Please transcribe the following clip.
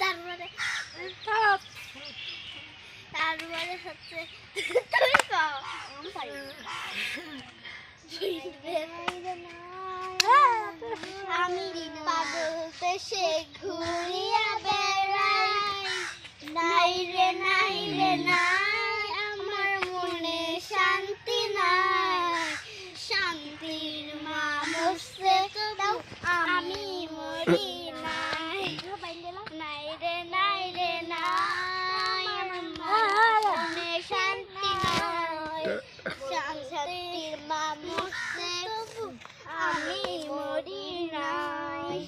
তারপরে তারপরে হচ্ছে আমি পাগল দেশে ঘুরিয়া বেড়াই নাই রে নাই রে নাই আমার মনে শান্তি নাই শান্তির মানুষে দাও আমি মরি নাই নাই রে নাই রে নাই আমার মনে শান্তি নাই শান্তির মানুষে আমি মরি নাই